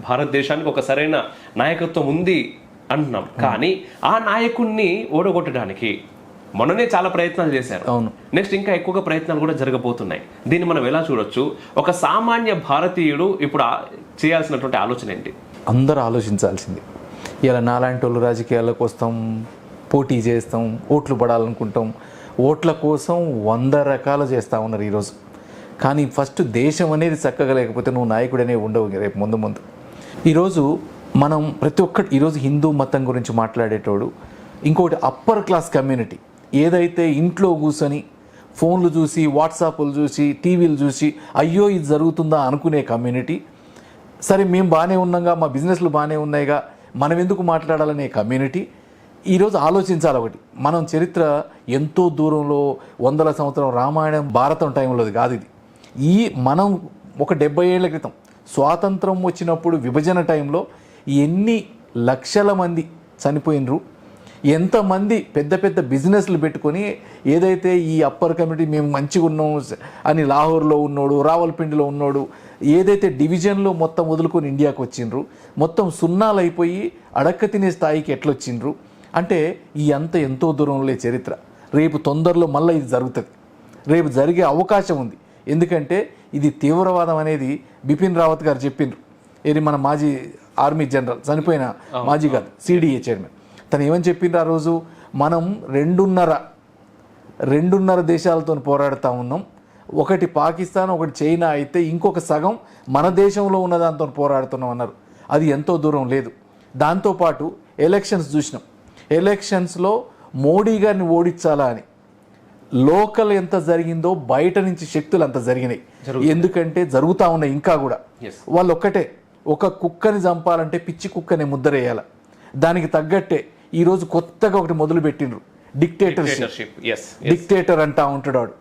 భారతదేశానికి ఒక సరైన నాయకత్వం ఉంది అంటున్నాం. కానీ ఆ నాయకుడిని ఓడగొట్టడానికి మొన్ననే చాలా ప్రయత్నాలు చేశారు. అవును. నెక్స్ట్ ఇంకా ఎక్కువగా ప్రయత్నాలు కూడా జరగబోతున్నాయి. దీన్ని మనం ఎలా చూడొచ్చు? ఒక సామాన్య భారతీయుడు ఇప్పుడు చేయాల్సినటువంటి ఆలోచన ఏంటి? అందరూ ఆలోచించాల్సింది. ఇలా నాలాంటి వాళ్ళు రాజకీయాలకు వస్తాం, పోటీ చేస్తాం, ఓట్లు పడాలనుకుంటాం, ఓట్ల కోసం 100 రకాలు చేస్తూ ఉన్నారు ఈరోజు. కానీ ఫస్ట్ దేశం అనేది చక్కగా లేకపోతే నువ్వు నాయకుడనే ఉండవు రేపు ముందు. ఈరోజు మనం ప్రతి ఒక్కటి ఈరోజు హిందూ మతం గురించి మాట్లాడేటోడు, ఇంకోటి అప్పర్ క్లాస్ కమ్యూనిటీ ఏదైతే ఇంట్లో కూర్చొని ఫోన్లు చూసి, వాట్సాప్లు చూసి, టీవీలు చూసి అయ్యో ఇది జరుగుతుందా అనుకునే కమ్యూనిటీ, సరే మేము బాగానే ఉన్నాగా, మా బిజినెస్లు బాగానే ఉన్నాయిగా, మనం ఎందుకు మాట్లాడాలనే కమ్యూనిటీ ఈరోజు ఆలోచించాలి. ఒకటి, మనం చరిత్ర ఎంతో దూరంలో 100ల సంవత్సరం రామాయణం భారతం టైంలోది కాదు ఇది. మనం ఒక 70 ఏళ్ల క్రితం స్వాతంత్రం వచ్చినప్పుడు విభజన టైంలో ఎన్ని లక్షల మంది చనిపోయినరు, ఎంతమంది పెద్ద పెద్ద బిజినెస్లు పెట్టుకొని ఏదైతే ఈ అప్పర్ కమ్యూనిటీ మేము మంచిగా ఉన్నాం అని లాహోర్లో ఉన్నోడు, రావల్పిండిలో ఉన్నోడు ఏదైతే డివిజన్లో మొత్తం వదులుకొని ఇండియాకు వచ్చిండ్రు, మొత్తం సున్నాలు అయిపోయి అడక్క తినే స్థాయికి ఎట్లొచ్చిండ్రు అంటే ఈ ఎంతో దూరంలో చరిత్ర. రేపు తొందరలో మళ్ళీ ఇది జరుగుతుంది, రేపు జరిగే అవకాశం ఉంది. ఎందుకంటే ఇది తీవ్రవాదం అనేది బిపిన్ రావత్ గారు చెప్పిండ్రు. ఇది మన మాజీ ఆర్మీ జనరల్, చనిపోయిన మాజీ కాదు, సిడిఏ చైర్మన్. తను ఏమని చెప్పిండ్రు ఆ రోజు? మనం 2.5 దేశాలతో పోరాడుతూ ఉన్నాం. ఒకటి పాకిస్తాన్, ఒకటి చైనా అయితే ఇంకొక సగం మన దేశంలో ఉన్న దాంతో పోరాడుతున్నాం అన్నారు. అది ఎంతో దూరం లేదు. దాంతోపాటు ఎలక్షన్స్ చూసినాం. ఎలక్షన్స్లో మోడీ గారిని ఓడించాలా అని లోకల్ ఎంత జరిగిందో బయట నుంచి శక్తులు అంత జరిగినాయి. ఎందుకంటే జరుగుతూ ఉన్నాయి ఇంకా కూడా. వాళ్ళు ఒక్కటే, ఒక కుక్కని చంపాలంటే పిచ్చి కుక్కని ముద్రేయాల. దానికి తగ్గట్టే ఈరోజు కొత్తగా ఒకటి మొదలు పెట్టిండ్రు, డిక్టేటర్షిప్. డిక్టేటర్ అంటా ఉంటాడు వాడు.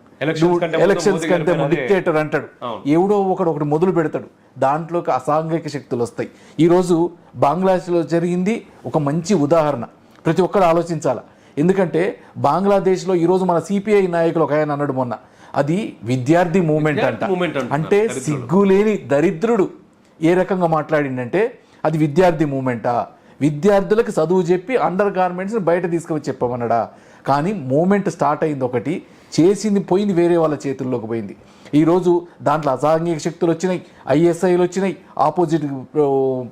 ఎలక్షన్స్ కంటే డిక్టేటర్ అంటాడు. ఎవడో ఒకటి మొదలు పెడతాడు, దాంట్లోకి అసాంఘిక శక్తులు వస్తాయి. ఈరోజు బంగ్లాదేశ్లో జరిగింది ఒక మంచి ఉదాహరణ. ప్రతి ఒక్కరు ఆలోచించాల. ఎందుకంటే బంగ్లాదేశ్లో ఈరోజు మన సిపిఐ నాయకులు ఒక ఆయన అన్నాడు మొన్న, అది విద్యార్థి మూమెంట్ అంట. అంటే సిగ్గులేని దరిద్రుడు ఏ రకంగా మాట్లాడిందంటే అది విద్యార్థి మూమెంటా? విద్యార్థులకు చదువు చెప్పి అండర్ గార్మెంట్స్ని బయట తీసుకువచ్చి చెప్పమన్నాడా? కానీ మూమెంట్ స్టార్ట్ అయింది ఒకటి, చేసింది పోయింది వేరే వాళ్ళ చేతుల్లోకి పోయింది. ఈరోజు దాంట్లో అసాంఘిక శక్తులు వచ్చినాయి, ఐఎస్ఐలు వచ్చినాయి, ఆపోజిట్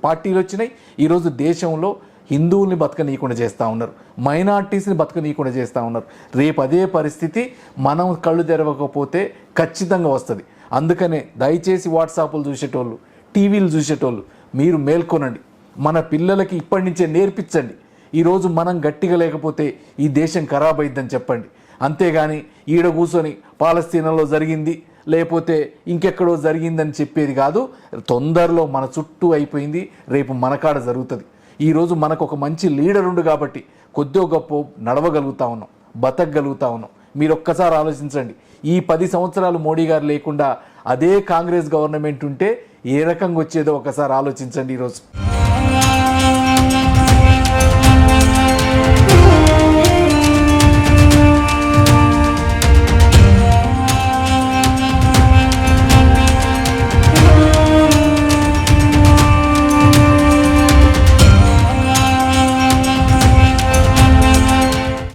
పార్టీలు వచ్చినాయి. ఈరోజు దేశంలో హిందువుల్ని బతకనీయకుండా చేస్తూ ఉన్నారు, మైనార్టీస్ని బతకనీయకుండా చేస్తూ ఉన్నారు. రేపు అదే పరిస్థితి మనం కళ్ళు తెరవకపోతే ఖచ్చితంగా వస్తుంది. అందుకనే దయచేసి వాట్సాప్లు చూసేటోళ్ళు, టీవీలు చూసేటోళ్ళు మీరు మేల్కొనండి. మన పిల్లలకి ఇప్పటి నుంచే నేర్పించండి. ఈరోజు మనం గట్టిగా లేకపోతే ఈ దేశం ఖరాబ్ అయిద్దని చెప్పండి. అంతేగాని ఈడ కూర్చొని పాలస్తీనాలో జరిగింది లేకపోతే ఇంకెక్కడో జరిగిందని చెప్పేది కాదు. తొందరలో మన చుట్టూ అయిపోయింది, రేపు మన కాడ జరుగుతుంది. ఈరోజు మనకు ఒక మంచి లీడర్ ఉండు కాబట్టి కొద్దో గొప్ప నడవగలుగుతా ఉన్నాం, బతకగలుగుతా ఉన్నాం. మీరు ఒక్కసారి ఆలోచించండి, ఈ 10 సంవత్సరాలు మోడీ గారు లేకుండా అదే కాంగ్రెస్ గవర్నమెంట్ ఉంటే ఏ రకంగా వచ్చేదో ఒకసారి ఆలోచించండి ఈరోజు.